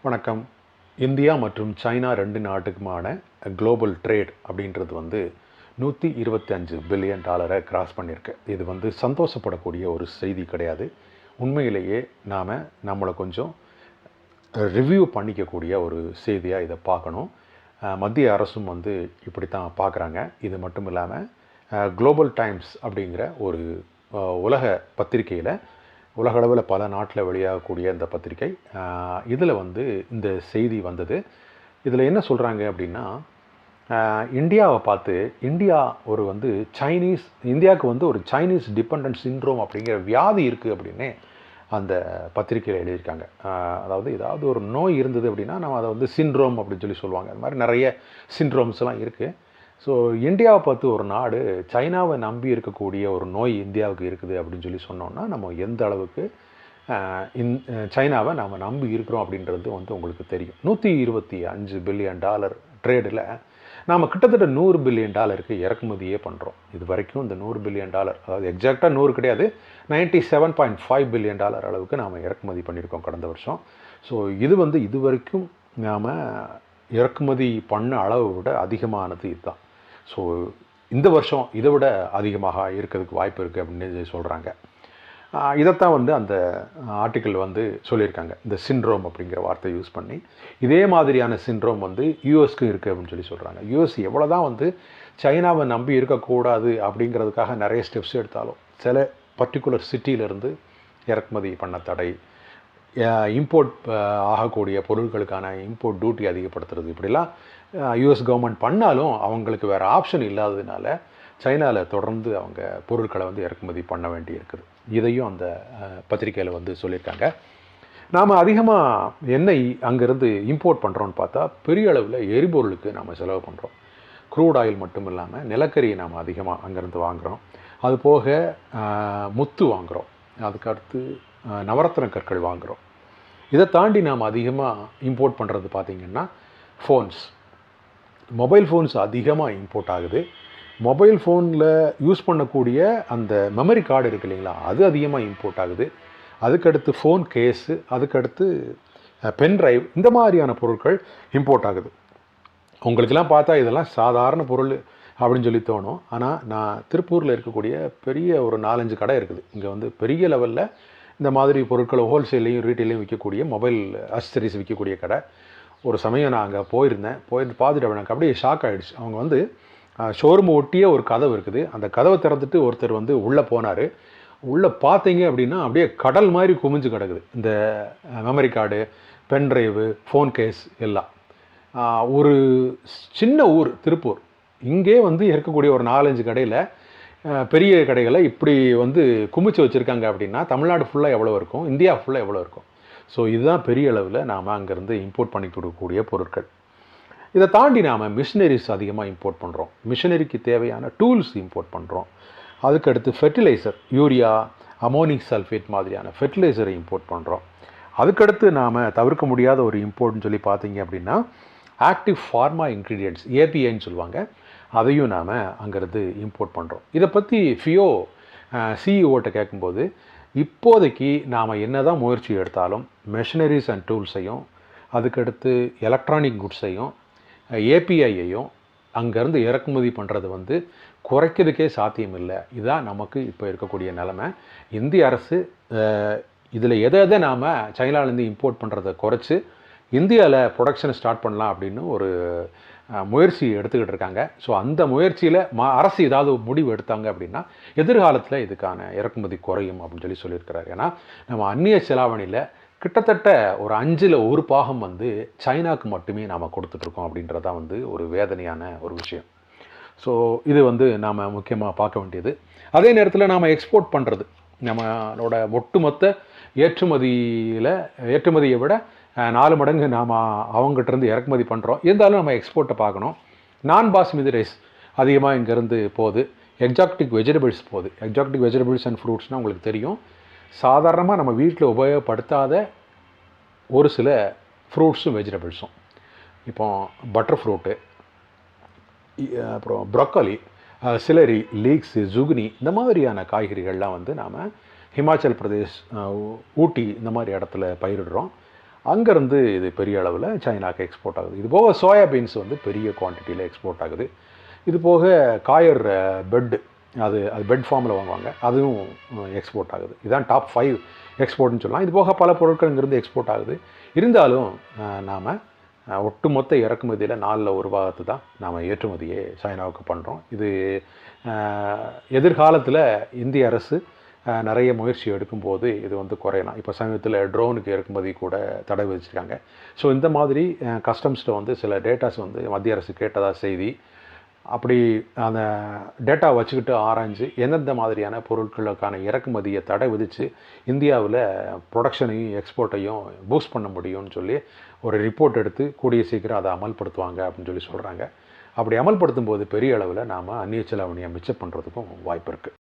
வணக்கம். இந்தியா மற்றும் China 2 நாட்டுக்குமான global trade அப்படின்றது வந்து $125 பில்லியன் கிராஸ் பண்ணியிருக்கு. இது வந்து சந்தோஷப்படக்கூடிய ஒரு செய்தி கிடையாது. உண்மையிலேயே நம்மளை கொஞ்சம் ரிவ்யூ பண்ணிக்கக்கூடிய ஒரு செய்தியாக இதை பார்க்கணும். மத்திய அரசும் வந்து இப்படி தான் பார்க்குறாங்க. இது மட்டும் இல்லாமல் குளோபல் டைம்ஸ் அப்படிங்கிற ஒரு உலக பத்திரிகையில் உலகளவில் பல நாட்டில் வெளியாகக்கூடிய இந்த பத்திரிகை இதில் வந்து இந்த செய்தி வந்தது. இதில் என்ன சொல்கிறாங்க அப்படின்னா, இந்தியாவை பார்த்து இந்தியா இந்தியாவுக்கு வந்து ஒரு சைனீஸ் டிபெண்டன்ட் சிண்ட்ரோம் அப்படிங்கிற வியாதி இருக்குது அப்படின்னு அந்த பத்திரிகையில் எழுதியிருக்காங்க. அதாவது ஏதாவது ஒரு நோய் இருந்தது அப்படின்னா நம்ம அதை வந்து சிண்ட்ரோம் அப்படின்னு சொல்லி சொல்லுவாங்க. அது மாதிரி நிறைய சிண்ட்ரோம்ஸ்லாம் இருக்குது. ஸோ இந்தியாவை பார்த்து ஒரு நாடு சைனாவை நம்பி இருக்கக்கூடிய ஒரு நோய் இந்தியாவுக்கு இருக்குது அப்படின்னு சொல்லி சொன்னோன்னா நம்ம எந்த அளவுக்கு சைனாவை நாம் நம்பி இருக்கிறோம் அப்படின்றது வந்து உங்களுக்கு தெரியும். $125 பில்லியன் ட்ரேடில் நாம் கிட்டத்தட்ட $100 பில்லியன் இறக்குமதியே பண்ணுறோம். இது வரைக்கும் இந்த $100 பில்லியன், அதாவது எக்ஸாக்டாக 100 கிடையாது, $97.5 பில்லியன் அளவுக்கு நாம் இறக்குமதி பண்ணியிருக்கோம் கடந்த வருஷம். ஸோ இது வந்து இது வரைக்கும் நாம் இறக்குமதி பண்ண அளவை விட அதிகமானது இதுதான். ஸோ இந்த வருஷம் இதை விட அதிகமாக இருக்கிறதுக்கு வாய்ப்பு இருக்குது அப்படின்னு சொல்கிறாங்க. இதைத்தான் வந்து அந்த ஆர்டிக்கிள் வந்து சொல்லியிருக்காங்க. இந்த சிண்ட்ரோம் அப்படிங்கிற வார்த்தை யூஸ் பண்ணி இதே மாதிரியான சிண்ட்ரோம் வந்து யூஎஸ்க்கு இருக்குது அப்படின்னு சொல்லி சொல்கிறாங்க. யூஎஸ் எவ்வளோ தான் வந்து சைனாவை நம்பி இருக்கக்கூடாது அப்படிங்கிறதுக்காக நிறைய ஸ்டெப்ஸ் எடுத்தாலும் சில பர்டிகுலர் சிட்டியிலேருந்து இறக்குமதி பண்ண தடை, இம்போர்ட் ஆகக்கூடிய பொருட்களுக்கான இம்போர்ட் டியூட்டி அதிகப்படுத்துறது, இப்படிலாம் யூஎஸ் கவர்மெண்ட் பண்ணாலும் அவங்களுக்கு வேறு ஆப்ஷன் இல்லாததுனால சைனாவில் தொடர்ந்து அவங்க பொருட்களை வந்து இறக்குமதி பண்ண வேண்டி இருக்குது. இதையும் அந்த பத்திரிக்கையில் வந்து சொல்லியிருக்காங்க. நாம் அதிகமாக எண்ணெய் அங்கேருந்து இம்போர்ட் பண்ணுறோன்னு பார்த்தா பெரிய அளவில் எரிபொருளுக்கு நாம் செலவு பண்ணுறோம். க்ரூட் ஆயில் மட்டும் இல்லாமல் நிலக்கரியை நாம் அதிகமாக அங்கேருந்து வாங்குகிறோம். அது போக முத்து வாங்குகிறோம், அதுக்கடுத்து நவரத்ன கற்கள் வாங்குகிறோம். இதை தாண்டி நாம் அதிகமாக இம்போர்ட் பண்ணுறது பார்த்திங்கன்னா மொபைல் ஃபோன்ஸ் அதிகமாக இம்போர்ட் ஆகுது. மொபைல் ஃபோனில் யூஸ் பண்ணக்கூடிய அந்த மெமரி கார்டு இருக்குது இல்லைங்களா, அது அதிகமாக இம்போர்ட் ஆகுது. அதுக்கடுத்து ஃபோன் கேஸு, அதுக்கடுத்து பென்ட்ரைவ், இந்த மாதிரியான பொருட்கள் இம்போர்ட் ஆகுது. உங்களுக்கெல்லாம் பார்த்தா இதெல்லாம் சாதாரண பொருள் அப்படின்னு சொல்லி தோணும். ஆனால் நான் திருப்பூரில் இருக்கக்கூடிய பெரிய ஒரு 4-5 கடை இருக்குது. இங்கே வந்து பெரிய லெவலில் இந்த மாதிரி பொருட்களை ஹோல்சேல்லையும் ரீட்டெயிலையும் விற்கக்கூடிய மொபைல் அக்சசரிஸ் விற்கக்கூடிய கடை. ஒரு சமயம் நான் அங்கே போயிட்டு பார்த்துட்டு எனக்கு அப்படியே ஷாக் ஆகிடுச்சு. அவங்க வந்து ஷோரூம் ஒட்டியே ஒரு கதவு இருக்குது. அந்த கதவை திறந்துட்டு ஒருத்தர் வந்து உள்ளே போனார். உள்ளே பார்த்தீங்க அப்படின்னா அப்படியே கடல் மாதிரி குமிஞ்சு கிடக்குது இந்த memory card, pendrive, phone case எல்லாம். ஒரு சின்ன ஊர் திருப்பூர், இங்கே வந்து இருக்கக்கூடிய ஒரு 4-5 கடையில், பெரிய கடைகளை இப்படி வந்து குமிச்சு வச்சுருக்காங்க அப்படின்னா தமிழ்நாடு ஃபுல்லாக எவ்வளோ இருக்கும், இந்தியா ஃபுல்லாக எவ்வளோ இருக்கும். ஸோ இதுதான் பெரிய அளவில் நாம் அங்கேருந்து இம்போர்ட் பண்ணி கொடுக்கக்கூடிய பொருட்கள். இதை தாண்டி நாம் மிஷினரிஸ் அதிகமாக இம்போர்ட் பண்ணுறோம். மிஷினரிக்கு தேவையான டூல்ஸ் இம்போர்ட் பண்ணுறோம். அதுக்கடுத்து ஃபெர்டிலைசர், யூரியா, அமோனிக் சல்ஃபேட் மாதிரியான ஃபெர்டிலைசரை இம்போர்ட் பண்ணுறோம். அதுக்கடுத்து நாம் தவிர்க்க முடியாத ஒரு இம்போர்ட்னு சொல்லி பார்த்தீங்க அப்படின்னா ஆக்டிவ் ஃபார்மா இன்க்ரீடியன்ட்ஸ், ஏபிஐன்னு சொல்லுவாங்க, அதையும் நாம் அங்கேருந்து இம்போர்ட் பண்ணுறோம். இதை பற்றி ஃபியோ சிஇஓட்ட கேட்கும்போது இப்போதைக்கு நாம் என்ன தான் முயற்சி எடுத்தாலும் மெஷினரிஸ் அண்ட் டூல்ஸையும், அதுக்கடுத்து எலக்ட்ரானிக் குட்ஸையும், ஏபிஐயையும் அங்கேருந்து இறக்குமதி பண்ணுறது வந்து குறைக்கிறதுக்கே சாத்தியம் இல்லை. இதுதான் நமக்கு இப்போ இருக்கக்கூடிய நிலைமை. இந்திய அரசு இதில் எதை நாம் சைனாலேருந்து இம்போர்ட் பண்ணுறதை குறைச்சி இந்தியாவில் ப்ரொடக்ஷனை ஸ்டார்ட் பண்ணலாம் அப்படின்னு ஒரு முயற்சி எடுத்துக்கிட்டு இருக்காங்க. ஸோ அந்த முயற்சியில் அரசு ஏதாவது முடிவு எடுத்தாங்க அப்படின்னா எதிர்காலத்தில் இதுக்கான இறக்குமதி குறையும் அப்படின்னு சொல்லியிருக்கிறார். ஏன்னா நம்ம அந்நிய செலாவணியில் கிட்டத்தட்ட ஒரு 1/5 பாகம் வந்து சைனாவுக்கு மட்டுமே நாம் கொடுத்துட்ருக்கோம் அப்படின்றதான் வந்து ஒரு வேதனையான ஒரு விஷயம். ஸோ இது வந்து நாம் முக்கியமாக பார்க்க வேண்டியது. அதே நேரத்தில் நாம் எக்ஸ்போர்ட் பண்ணுறது, நம்மளோட ஒட்டுமொத்த ஏற்றுமதியை விட 4 மடங்கு நாம் அவங்ககிட்டருந்து இறக்குமதி பண்ணுறோம். இருந்தாலும் நம்ம எக்ஸ்போர்ட்டை பார்க்கணும். நான் பாஸ்மதி ரைஸ் அதிகமாக இங்கேருந்து போகுது. எக்ஸாக்டிக் வெஜிடபிள்ஸ் போகுது. எக்ஸாக்டிக் வெஜிடபிள்ஸ் அண்ட் ஃப்ரூட்ஸ்னால் உங்களுக்கு தெரியும், சாதாரணமாக நம்ம வீட்டில் உபயோகப்படுத்தாத ஒரு சில ஃப்ரூட்ஸும் வெஜிடபிள்ஸும். இப்போ பட்டர் ஃப்ரூட்டு, அப்புறம் ப்ரொக்கோலி, சிலரி, லீக்ஸு, ஜுகுனி, இந்த மாதிரியான காய்கறிகள்லாம் வந்து நாம் ஹிமாச்சல் பிரதேஷ், ஊட்டி இந்த மாதிரி இடத்துல பயிரிடுறோம். அங்கேருந்து இது பெரிய அளவில் சைனாக்கு எக்ஸ்போர்ட் ஆகுது. இது போக சோயாபீன்ஸ் வந்து பெரிய குவான்டிட்டியில் எக்ஸ்போர்ட் ஆகுது. இது போக காயர் பெட்டு, அது பெட் ஃபார்மில் வாங்குவாங்க, அதுவும் எக்ஸ்போர்ட் ஆகுது. இதுதான் டாப் 5 எக்ஸ்போர்ட்னு சொல்லலாம். இது போக பல பொருட்கள் இங்கிருந்து எக்ஸ்போர்ட் ஆகுது. இருந்தாலும் நாம் ஒட்டுமொத்த இறக்குமதியில் 4 பாகத்து தான் நாம் ஏற்றுமதியே சைனாவுக்கு பண்ணுறோம். இது எதிர்காலத்தில் இந்திய அரசு நிறைய முயற்சி எடுக்கும்போது இது வந்து குறையலாம். இப்போ சமீபத்தில் ட்ரோனுக்கு இறக்குமதி கூட தடை விதிச்சிருக்காங்க. ஸோ இந்த மாதிரி கஸ்டம்ஸில் வந்து சில டேட்டாஸ் வந்து மத்திய அரசு கேட்டதாக செய்தி. அப்படி அந்த டேட்டா வச்சுக்கிட்டு ஆராய்ஞ்சு எந்தெந்த மாதிரியான பொருட்களுக்கான இறக்குமதியை தடை விதித்து இந்தியாவில் ப்ரொடக்ஷனையும் எக்ஸ்போர்ட்டையும் பூஸ்ட் பண்ண முடியும்னு சொல்லி ஒரு ரிப்போர்ட் எடுத்து கூடிய சீக்கிரம் அதை அமல்படுத்துவாங்க அப்படின்னு சொல்லி சொல்கிறாங்க. அப்படி அமல்படுத்தும் போது பெரிய அளவில் நாம் அந்நிய செலாவணியை மிச்சம் பண்ணுறதுக்கும் வாய்ப்பு இருக்குது.